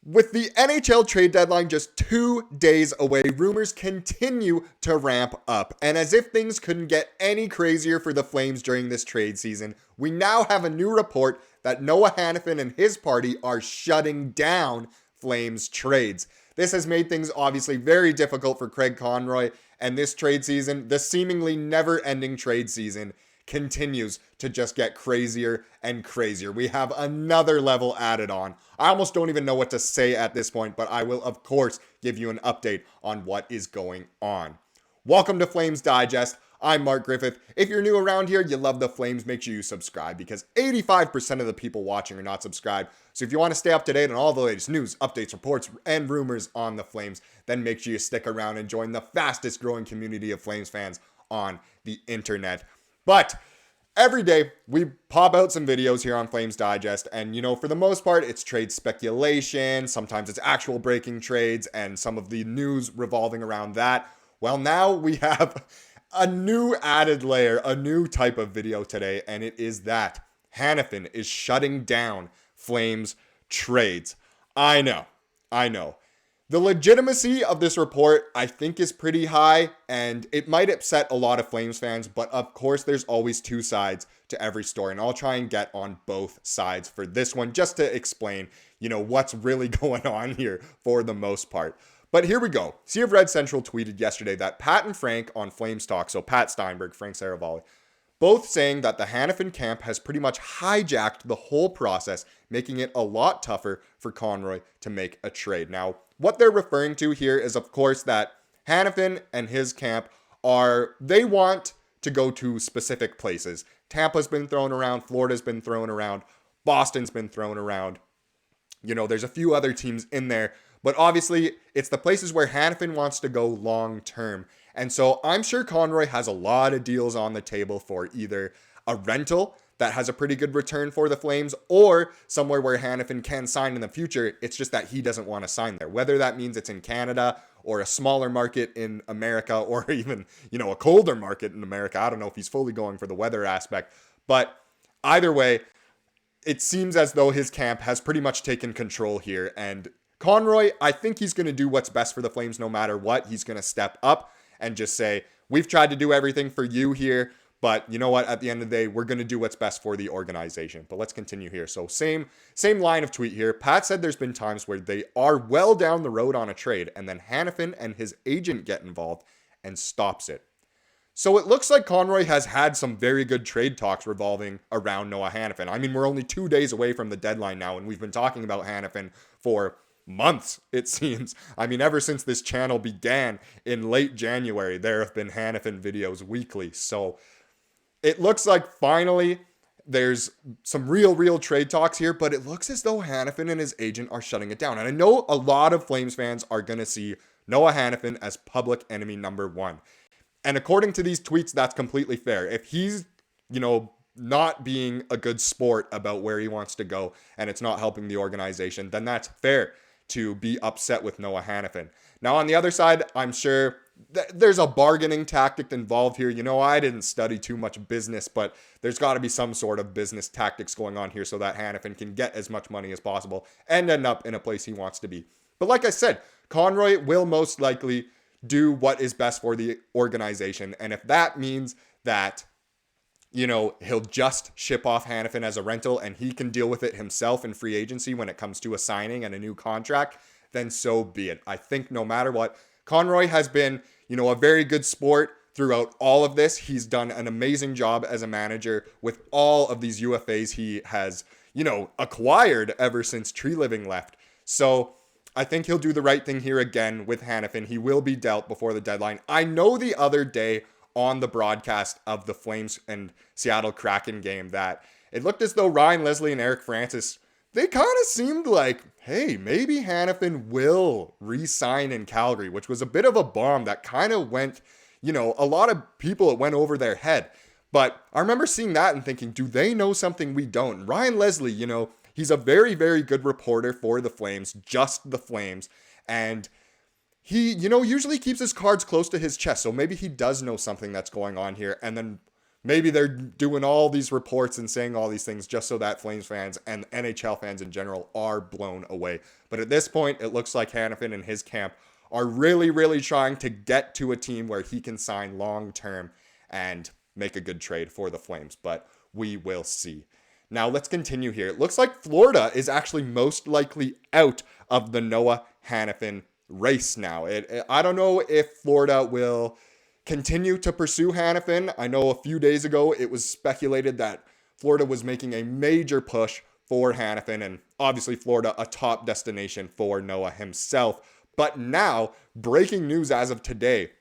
With the NHL trade deadline just 2 days away, rumors continue to ramp up. And as if things couldn't get any crazier for the Flames during this trade season, we now have a new report that Noah Hanifin and his party are shutting down Flames trades. This has made things obviously very difficult for Craig Conroy, and this trade season, the seemingly never-ending trade season, continues to just get crazier and crazier. We have another level added on. I almost don't even know what to say at this point, but I will, of course, give you an update on what is going on. Welcome to Flames Digest. I'm Mark Griffith. If you're new around here, you love the Flames, make sure you subscribe because 85% of the people watching are not subscribed. So if you want to stay up to date on all the latest news, updates, reports, and rumors on the Flames, then make sure you stick around and join the fastest growing community of Flames fans on the internet. But every day we pop out some videos here on Flames Digest, and for the most part it's trade speculation, sometimes it's actual breaking trades and some of the news revolving around that. Well, now we have a new added layer, a new type of video today, and it is that Hanifin is shutting down Flames trades. I know. The legitimacy of this report, I think, is pretty high, and it might upset a lot of Flames fans, but of course, there's always two sides to every story, and I'll try and get on both sides for this one, just to explain, what's really going on here for the most part. But here we go. Sea of Red Central tweeted yesterday that Pat and Frank on Flames Talk, so Pat Steinberg, Frank Saravalli, both saying that the Hanifin camp has pretty much hijacked the whole process, making it a lot tougher for Conroy to make a trade. Now, what they're referring to here is, of course, that Hanifin and his camp they want to go to specific places. Tampa's been thrown around, Florida's been thrown around, Boston's been thrown around. There's a few other teams in there, but obviously it's the places where Hanifin wants to go long term. And so I'm sure Conroy has a lot of deals on the table for either a rental that has a pretty good return for the Flames, or somewhere where Hanifin can sign in the future. It's just that he doesn't want to sign there. Whether that means it's in Canada or a smaller market in America, or even, a colder market in America. I don't know if he's fully going for the weather aspect. But either way, it seems as though his camp has pretty much taken control here. And Conroy, I think he's going to do what's best for the Flames no matter what. He's going to step up and just say, we've tried to do everything for you here, but you know what? At the end of the day, we're going to do what's best for the organization. But let's continue here. So same line of tweet here. Pat said there's been times where they are well down the road on a trade, and then Hanifin and his agent get involved and stops it. So it looks like Conroy has had some very good trade talks revolving around Noah Hanifin. I mean, we're only 2 days away from the deadline now, and we've been talking about Hanifin for months, it seems. I mean, ever since this channel began in late January, there have been Hanifin videos weekly. So it looks like finally there's some real trade talks here, but it looks as though Hanifin and his agent are shutting it down. And I know a lot of Flames fans are going to see Noah Hanifin as public enemy number one. And according to these tweets, that's completely fair. If he's, not being a good sport about where he wants to go and it's not helping the organization, then that's fair to be upset with Noah Hanifin. Now, on the other side, I'm sure there's a bargaining tactic involved here. I didn't study too much business, but there's got to be some sort of business tactics going on here so that Hanifin can get as much money as possible and end up in a place he wants to be. But like I said, Conroy will most likely do what is best for the organization. And if that means that, he'll just ship off Hanifin as a rental and he can deal with it himself in free agency when it comes to a signing and a new contract, then so be it. I think no matter what, Conroy has been, a very good sport throughout all of this. He's done an amazing job as a manager with all of these UFAs he has, acquired ever since Tree Living left. So I think he'll do the right thing here again with Hanifin. He will be dealt before the deadline. I know the other day on the broadcast of the Flames and Seattle Kraken game that it looked as though Ryan Leslie and Eric Francis, they kind of seemed like, hey, maybe Hanifin will re-sign in Calgary, which was a bit of a bomb that kind of went, a lot of people, it went over their head. But I remember seeing that and thinking, do they know something we don't? Ryan Leslie, he's a very, very good reporter for the Flames, just the Flames. And he, usually keeps his cards close to his chest. So maybe he does know something that's going on here. And then maybe they're doing all these reports and saying all these things just so that Flames fans and NHL fans in general are blown away. But at this point, it looks like Hanifin and his camp are really, really trying to get to a team where he can sign long-term and make a good trade for the Flames. But we will see. Now, let's continue here. It looks like Florida is actually most likely out of the Noah Hanifin race now. I don't know if Florida will continue to pursue Hanifin. I know a few days ago it was speculated that Florida was making a major push for Hanifin, and obviously Florida a top destination for Noah himself. But now, breaking news as of today,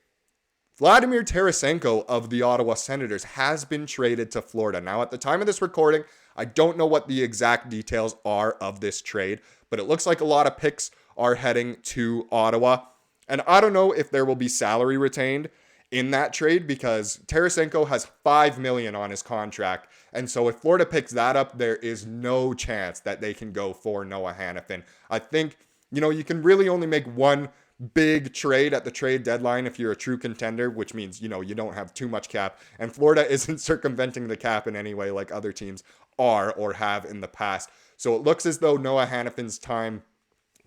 Vladimir Tarasenko of the Ottawa Senators has been traded to Florida. Now, at the time of this recording, I don't know what the exact details are of this trade, but it looks like a lot of picks are heading to Ottawa. And I don't know if there will be salary retained in that trade because Tarasenko has $5 million on his contract. And so if Florida picks that up, there is no chance that they can go for Noah Hanifin. I think, you can really only make one big trade at the trade deadline if you're a true contender, which means, you don't have too much cap. And Florida isn't circumventing the cap in any way like other teams are or have in the past. So it looks as though Noah Hanifin's time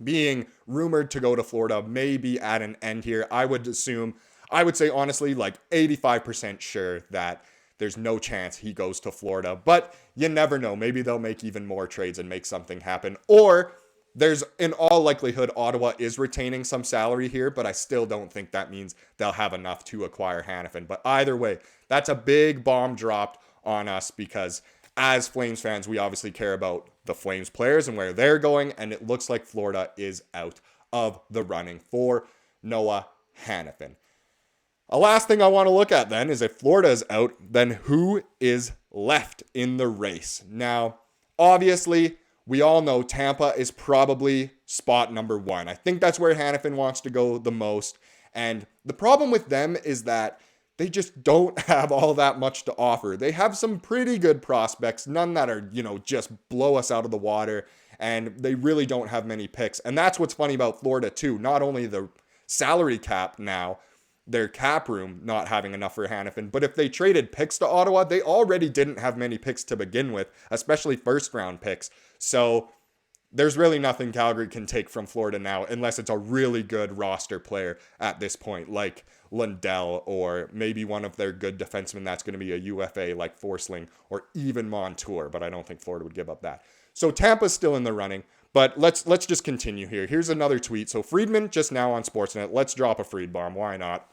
being rumored to go to Florida may be at an end here. I would say honestly, like 85% sure that there's no chance he goes to Florida. But you never know. Maybe they'll make even more trades and make something happen. Or there's, in all likelihood, Ottawa is retaining some salary here, but I still don't think that means they'll have enough to acquire Hanifin. But either way, that's a big bomb dropped on us because as Flames fans, we obviously care about the Flames players and where they're going, and it looks like Florida is out of the running for Noah Hanifin. A last thing I want to look at then is if Florida is out, then who is left in the race? Now, obviously, we all know Tampa is probably spot number one. I think that's where Hanifin wants to go the most. And the problem with them is that they just don't have all that much to offer. They have some pretty good prospects, none that are, just blow us out of the water. And they really don't have many picks. And that's what's funny about Florida too. Not only the salary cap now, their cap room not having enough for Hanifin, but if they traded picks to Ottawa, they already didn't have many picks to begin with, especially first round picks. So there's really nothing Calgary can take from Florida now unless it's a really good roster player at this point, like Lindell or maybe one of their good defensemen that's going to be a UFA like Forsling or even Montour, but I don't think Florida would give up that. So Tampa's still in the running, but let's just continue here. Here's another tweet. So Friedman just now on Sportsnet. Let's drop a Fried bomb. Why not?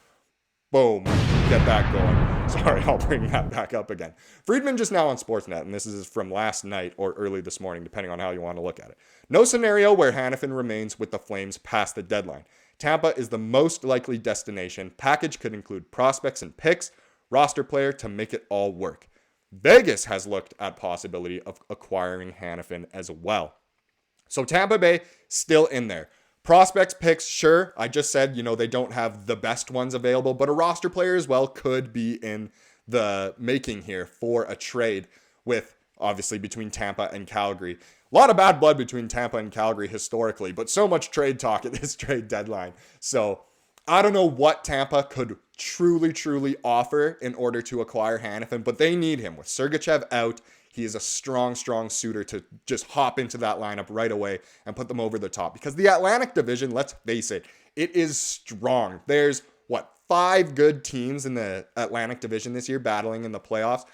Boom. Get that going. Sorry, I'll bring that back up again. Friedman just now on Sportsnet, and this is from last night or early this morning, depending on how you want to look at it. No scenario where Hanifin remains with the Flames past the deadline. Tampa is the most likely destination. Package could include prospects and picks, roster player to make it all work. Vegas has looked at possibility of acquiring Hanifin as well. So Tampa Bay still in there. Prospects, picks, sure. I just said, they don't have the best ones available, but a roster player as well could be in the making here for a trade with, obviously, between Tampa and Calgary. A lot of bad blood between Tampa and Calgary historically, but so much trade talk at this trade deadline. So I don't know what Tampa could truly offer in order to acquire Hanifin, but they need him. With Sergachev out, he is a strong suitor to just hop into that lineup right away and put them over the top. Because the Atlantic Division, let's face it, it is strong. There's, 5 good teams in the Atlantic Division this year battling in the playoffs.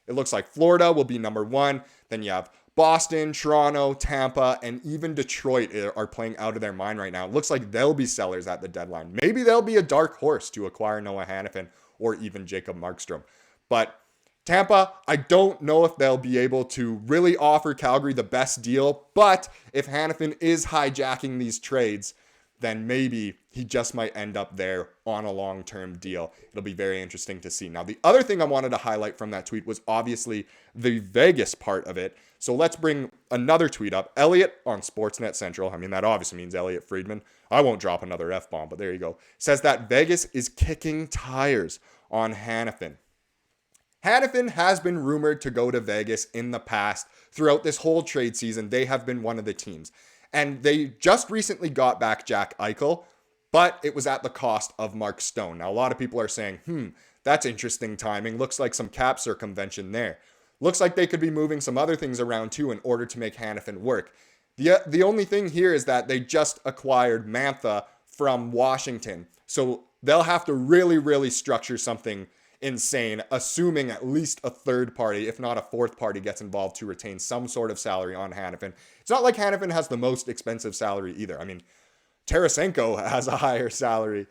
It looks like Florida will be number 1. Then you have Boston, Toronto, Tampa, and even Detroit are playing out of their mind right now. It looks like they'll be sellers at the deadline. Maybe they'll be a dark horse to acquire Noah Hanifin or even Jacob Markstrom. But Tampa, I don't know if they'll be able to really offer Calgary the best deal, but if Hanifin is hijacking these trades, then maybe he just might end up there on a long-term deal. It'll be very interesting to see. Now, the other thing I wanted to highlight from that tweet was obviously the Vegas part of it. So let's bring another tweet up. Elliot on Sportsnet Central, that obviously means Elliot Friedman. I won't drop another F-bomb, but there you go. Says that Vegas is kicking tires on Hanifin. Hanifin has been rumored to go to Vegas in the past. Throughout this whole trade season, they have been one of the teams. And they just recently got back Jack Eichel, but it was at the cost of Mark Stone. Now, a lot of people are saying, That's interesting timing. Looks like some cap circumvention there. Looks like they could be moving some other things around too in order to make Hanifin work. The only thing here is that they just acquired Mantha from Washington. So they'll have to really, really structure something insane, assuming at least a third party, if not a fourth party, gets involved to retain some sort of salary on Hanifin. It's not like Hanifin has the most expensive salary either. I mean, Tarasenko has a higher salary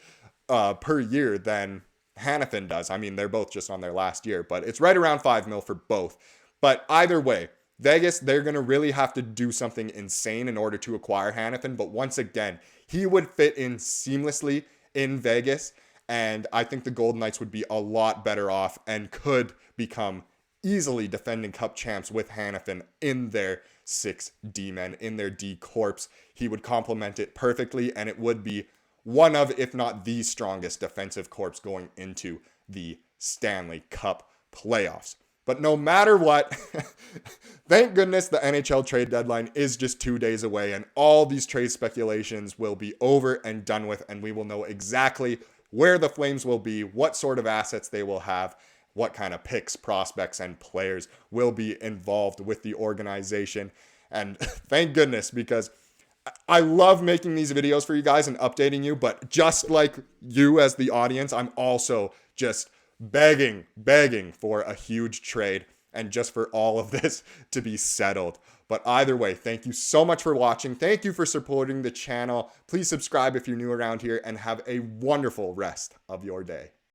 per year than Hanifin does. I mean, they're both just on their last year, but it's right around $5 million for both. But either way, Vegas, they're going to really have to do something insane in order to acquire Hanifin. But once again, he would fit in seamlessly in Vegas. And I think the Golden Knights would be a lot better off and could become easily defending cup champs with Hanifin in their 6 D-men, in their D-corps. He would complement it perfectly, and it would be one of, if not the strongest defensive corps going into the Stanley Cup playoffs. But no matter what, thank goodness the NHL trade deadline is just 2 days away, and all these trade speculations will be over and done with, and we will know exactly where the Flames will be, what sort of assets they will have, what kind of picks, prospects, and players will be involved with the organization. And thank goodness, because I love making these videos for you guys and updating you, but just like you as the audience, I'm also just begging for a huge trade and just for all of this to be settled. But either way, thank you so much for watching. Thank you for supporting the channel. Please subscribe if you're new around here, and have a wonderful rest of your day.